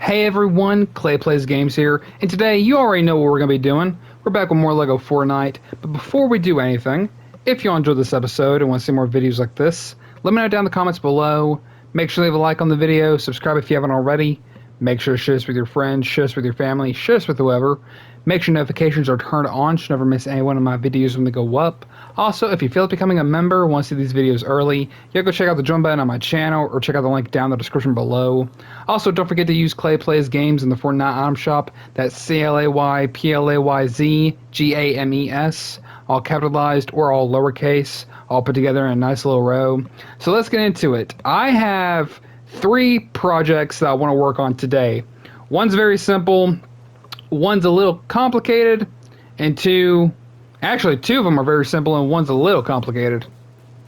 Hey everyone, Clay Plays Games here, and today you already know what we're going to be doing. We're back with more LEGO Fortnite, but before we do anything, if you enjoyed this episode and want to see more videos like this, let me know down in the comments below. Make sure to leave a like on the video, subscribe if you haven't already, make sure to share this with your friends, share this with your family, share this with whoever. Make sure notifications are turned on so you never miss any one of my videos when they go up. Also, if you feel like becoming a member and want to see these videos early, you can go check out the join button on my channel or check out the link down in the description below. Also, don't forget to use Clay Plays Games in the Fortnite item shop. That's ClayPlayzGames, all capitalized or all lowercase, all put together in a nice little row. So let's get into it. I have 3 projects that I want to work on today. One's very simple. One's a little complicated, and two of them are very simple, and one's a little complicated.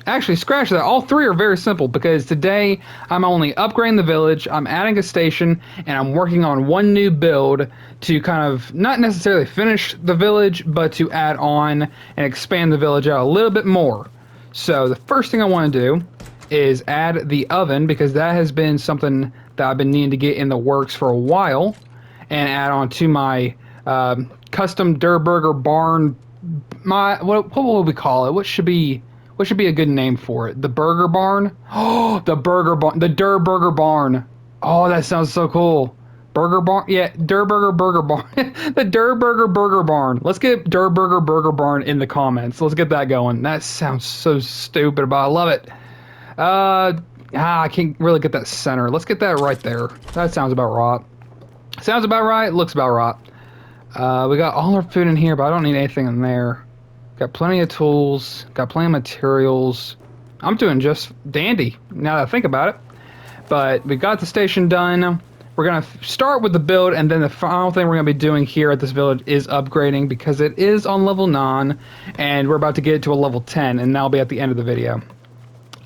Actually, scratch that. All 3 are very simple because today I'm only upgrading the village, I'm adding a station, and I'm working on one new build to kind of not necessarily finish the village, but to add on and expand the village out a little bit more. So the first thing I want to do is add the oven because that has been something that I've been needing to get in the works for a while. And add on to my custom Burger barn. What will we call it? What should be a good name for it? The Burger Barn? Oh, the Burger Barn. The Burger Barn. Oh, that sounds so cool. Burger Barn? Yeah, Burger Barn. The Burger Barn. Let's get Burger Barn in the comments. Let's get that going. That sounds so stupid, but I love it. I can't really get that center. Let's get that right there. That sounds about right. Sounds about right, looks about right. We got all our food in here, but I don't need anything in there. Got plenty of tools, got plenty of materials. I'm doing just dandy, now that I think about it. But we got the station done. We're going to start with the build, and then the final thing we're going to be doing here at this village is upgrading, because it is on level 9, and we're about to get it to a level 10, and that'll be at the end of the video.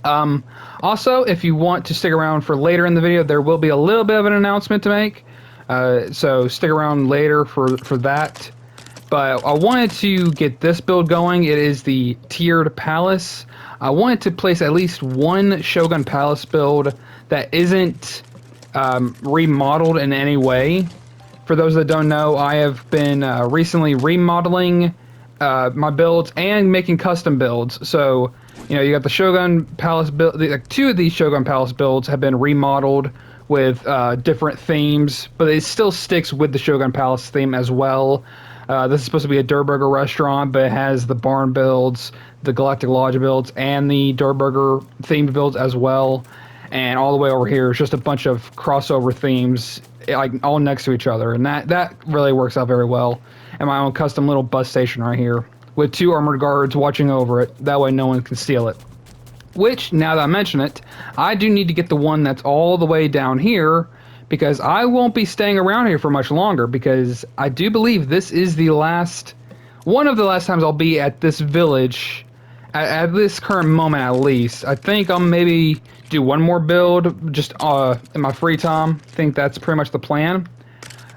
Also, if you want to stick around for later in the video, there will be a little bit of an announcement to make. So stick around later for that. But I wanted to get this build going. It is the tiered palace. I wanted to place at least one Shogun Palace build that isn't remodeled in any way. For those that don't know, I have been recently remodeling my builds and making custom builds. So, you know, you got the Shogun Palace build. Like 2 of these Shogun Palace builds have been remodeled with different themes, but it still sticks with the Shogun Palace theme as well. This is supposed to be a Burger restaurant, but it has the barn builds, the Galactic Lodge builds, and the Burger themed builds as well. And all the way over here is just a bunch of crossover themes, like all next to each other, and that really works out very well. And my own custom little bus station right here with 2 armored guards watching over it. That way no one can steal it. Which, now that I mention it, I do need to get the one that's all the way down here, because I won't be staying around here for much longer, because I do believe this is one of the last times I'll be at this village, at this current moment at least. I think I'll maybe do one more build, just in my free time. I think that's pretty much the plan.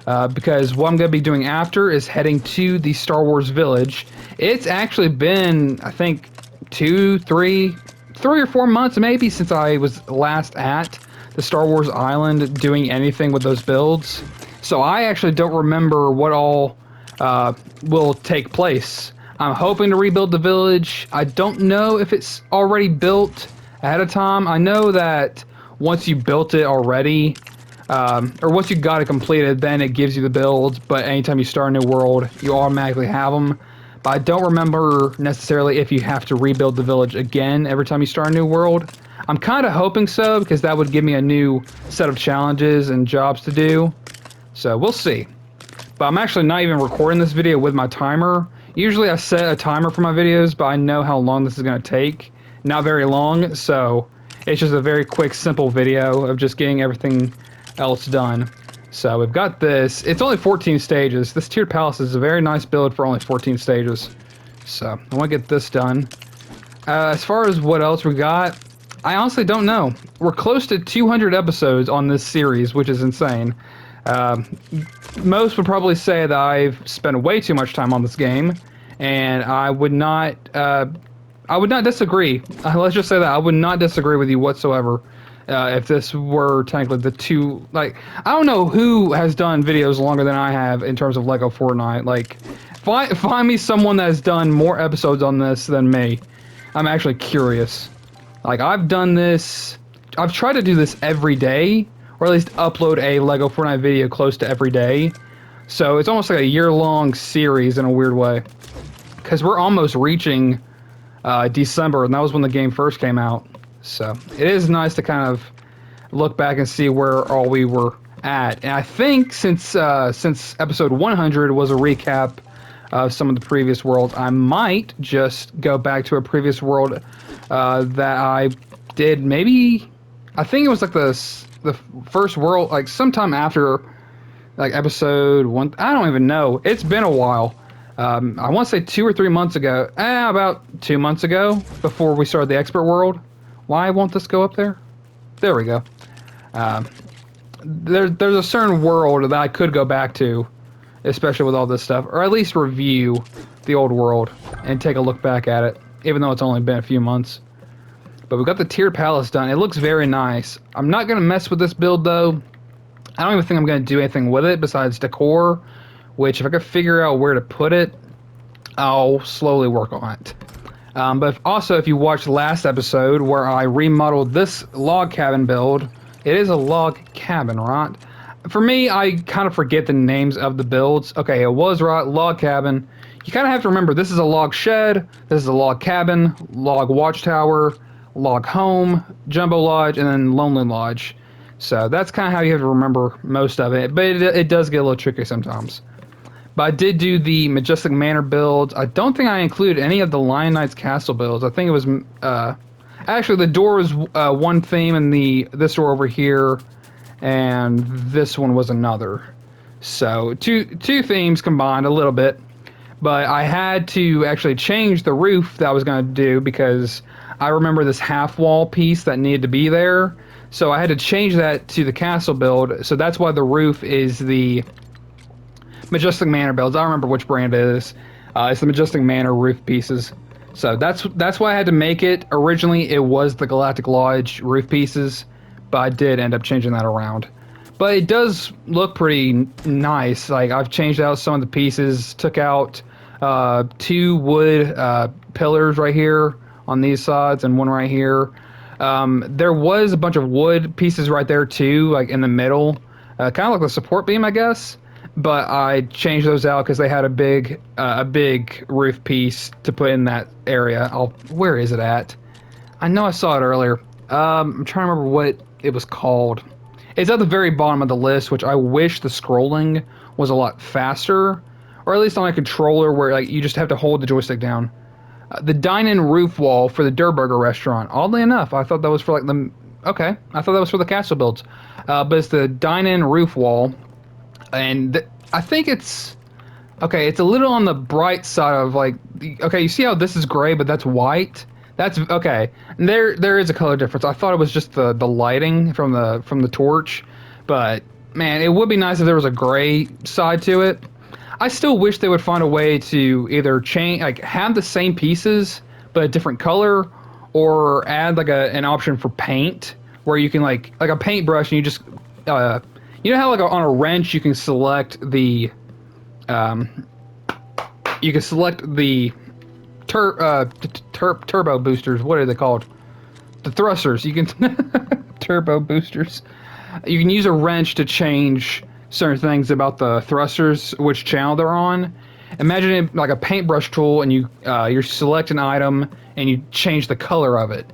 Because what I'm going to be doing after is heading to the Star Wars village. It's actually been, I think, 3 or 4 months maybe since I was last at the Star Wars Island doing anything with those builds. So I actually don't remember what all will take place. I'm hoping to rebuild the village. I don't know if it's already built ahead of time. I know that once you built it already, or once you got it completed, then it gives you the builds, but anytime you start a new world, you automatically have them. But I don't remember necessarily if you have to rebuild the village again every time you start a new world. I'm kind of hoping so, because that would give me a new set of challenges and jobs to do. So we'll see. But I'm actually not even recording this video with my timer. Usually I set a timer for my videos, but I know how long this is going to take. Not very long, so it's just a very quick, simple video of just getting everything else done. So we've got this. It's only 14 stages. This tiered palace is a very nice build for only 14 stages. So I want to get this done. As far as what else we got, I honestly don't know. We're close to 200 episodes on this series, which is insane. Most would probably say that I've spent way too much time on this game, and I would not disagree. Let's just say that I would not disagree with you whatsoever. If this were technically the two, like, I don't know who has done videos longer than I have in terms of Lego Fortnite. Like, find me someone that has done more episodes on this than me. I'm actually curious. Like, I've done this, I've tried to do this every day, or at least upload a Lego Fortnite video close to every day. So it's almost like a year-long series in a weird way. Because we're almost reaching December, and that was when the game first came out. So it is nice to kind of look back and see where all we were at. And I think since episode 100 was a recap of some of the previous worlds, I might just go back to a previous world that I did. Maybe I think it was like the first world, like sometime after like episode 1. I don't even know. It's been a while. I want to say 2 or 3 months ago. About 2 months ago, before we started the expert world. Why won't this go up there? There we go. There's a certain world that I could go back to, especially with all this stuff, or at least review the old world and take a look back at it, even though it's only been a few months. But we got the tiered palace done. It looks very nice. I'm not going to mess with this build, though. I don't even think I'm going to do anything with it besides decor, which if I could figure out where to put it, I'll slowly work on it. But also, if you watched last episode where I remodeled this log cabin build, it is a log cabin, right? For me, I kind of forget the names of the builds. Okay, it was right, log cabin. You kind of have to remember, this is a log shed, this is a log cabin, log watchtower, log home, jumbo lodge, and then lonely lodge. So that's kind of how you have to remember most of it, but it does get a little tricky sometimes. But I did do the Majestic Manor builds. I don't think I included any of the Lion Knight's Castle builds. I think it was... actually, the door was one theme, and this door over here, and this one was another. So, two themes combined a little bit. But I had to actually change the roof that I was going to do, because I remember this half-wall piece that needed to be there. So I had to change that to the castle build. So that's why the roof is the Majestic Manor builds. I don't remember which brand it is. It's the Majestic Manor roof pieces. So that's why I had to make it. Originally, it was the Galactic Lodge roof pieces, but I did end up changing that around. But it does look pretty nice. Like, I've changed out some of the pieces, took out 2 wood pillars right here on these sides and one right here. There was a bunch of wood pieces right there too, like in the middle, kind of like the support beam, I guess. But I changed those out because they had a big roof piece to put in that area. Where is it at? I know I saw it earlier. I'm trying to remember what it was called. It's at the very bottom of the list, which I wish the scrolling was a lot faster, or at least on a controller where like you just have to hold the joystick down. The dine-in roof wall for the Der Burger restaurant. Oddly enough, I thought that was for like the... Okay, I thought that was for the castle builds. But it's the dine-in roof wall. And I think it's... Okay, it's a little on the bright side of like... Okay, you see how this is gray, but that's white? That's... Okay, and there is a color difference. I thought it was just the lighting from the torch. But, man, it would be nice if there was a gray side to it. I still wish they would find a way to either change, like have the same pieces but a different color, or add like an option for paint where you can like a paintbrush and you just you know how like on a wrench you can select the turbo boosters. What are they called? The thrusters. You can turbo boosters. You can use a wrench to change certain things about the thrusters, which channel they're on. Imagine it like a paintbrush tool, and you select an item and you change the color of it.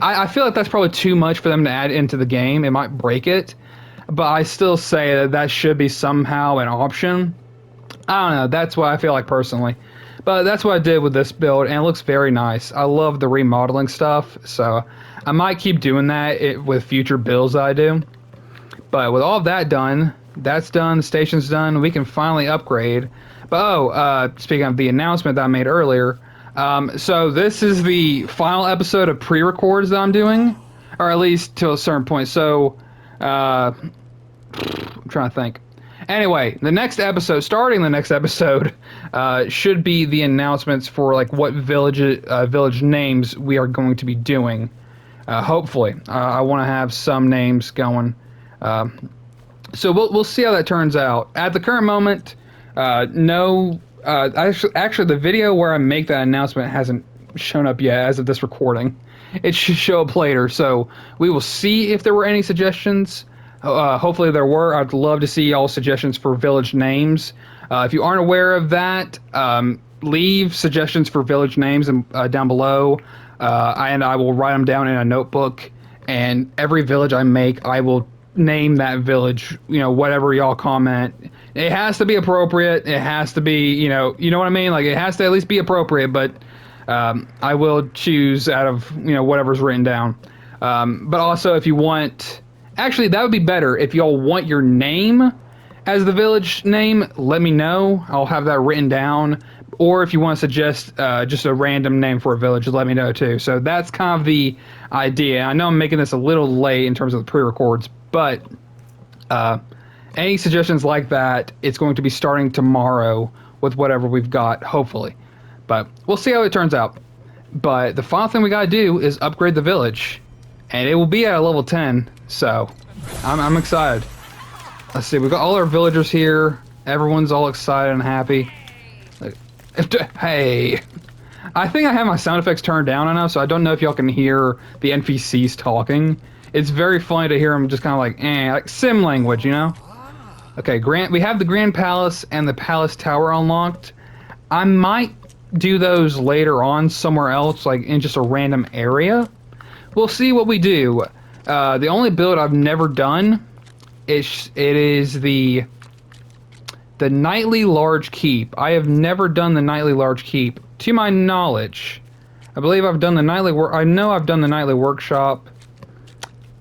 I feel like that's probably too much for them to add into the game. It might break it, but I still say that should be somehow an option. I don't know. That's what I feel like personally. But that's what I did with this build, and it looks very nice. I love the remodeling stuff, so I might keep doing that with future builds that I do. But with all of that done, that's done, the station's done, we can finally upgrade. But speaking of the announcement that I made earlier, so this is the final episode of pre-records that I'm doing, or at least to a certain point. So, I'm trying to think. Anyway, starting the next episode, should be the announcements for like what village names we are going to be doing. Hopefully, I want to have some names going. So we'll see how that turns out. At the current moment, no. Actually, the video where I make that announcement hasn't shown up yet as of this recording. It should show up later. So we will see if there were any suggestions. Hopefully there were. I'd love to see y'all's suggestions for village names. If you aren't aware of that, leave suggestions for village names down below, and I will write them down in a notebook. And every village I make, I will name that village. Whatever y'all comment, it has to be appropriate. It has to be, you know what I mean. Like it has to at least be appropriate. But I will choose out of whatever's written down. But also, if you want, actually, that would be better if y'all want your name as the village name. Let me know. I'll have that written down. Or if you want to suggest just a random name for a village, let me know too. So that's kind of the idea. I know I'm making this a little late in terms of the pre-records, but any suggestions like that, it's going to be starting tomorrow with whatever we've got, hopefully. But we'll see how it turns out. But the final thing we got to do is upgrade the village. And it will be at a level 10, so I'm excited. Let's see, we've got all our villagers here. Everyone's all excited and happy. Hey, I think I have my sound effects turned down enough, so I don't know if y'all can hear the NPCs talking. It's very funny to hear them just kind of like sim language, Okay, we have the Grand Palace and the Palace Tower unlocked. I might do those later on somewhere else, like in just a random area. We'll see what we do. The only build I've never done is the Nightly Large Keep. I have never done the Nightly Large Keep, to my knowledge. I believe I've done the Nightly I know I've done the Nightly Workshop.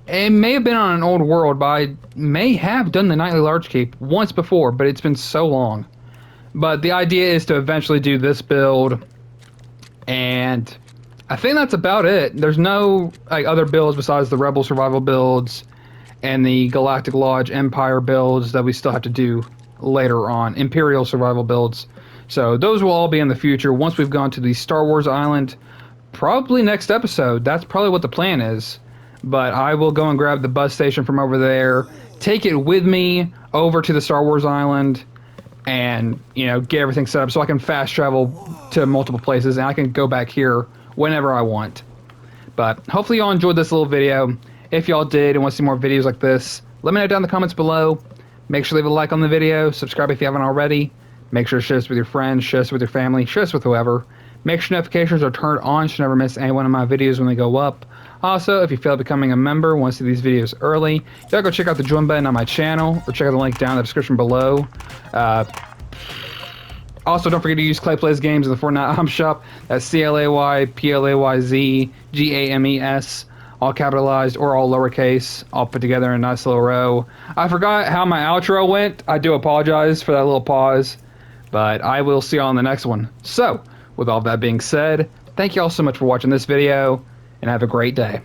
It may have been on an old world, but I may have done the Nightly Large Keep once before, but it's been so long. But the idea is to eventually do this build, and I think that's about it. There's no other builds besides the Rebel Survival builds and the Galactic Lodge Empire builds that we still have to do later on. Imperial Survival builds. So those will all be in the future once we've gone to the Star Wars Island. Probably next episode. That's probably what the plan is. But I will go and grab the bus station from over there, take it with me over to the Star Wars Island, and get everything set up so I can fast travel to multiple places and I can go back here whenever I want. But hopefully y'all enjoyed this little video. If y'all did and want to see more videos like this, let me know down in the comments below. Make sure to leave a like on the video, subscribe if you haven't already. Make sure to share this with your friends, share this with your family, share this with whoever. Make sure notifications are turned on so you never miss any one of my videos when they go up. Also, if you feel like becoming a member, want to see these videos early, y'all go check out the join button on my channel or check out the link down in the description below. Also, don't forget to use Clay Plays Games in the Fortnite Item Shop. That's ClayPlayzGames, all capitalized or all lowercase, all put together in a nice little row. I forgot how my outro went. I do apologize for that little pause, but I will see y'all in the next one. So, with all that being said, thank you all so much for watching this video, and have a great day.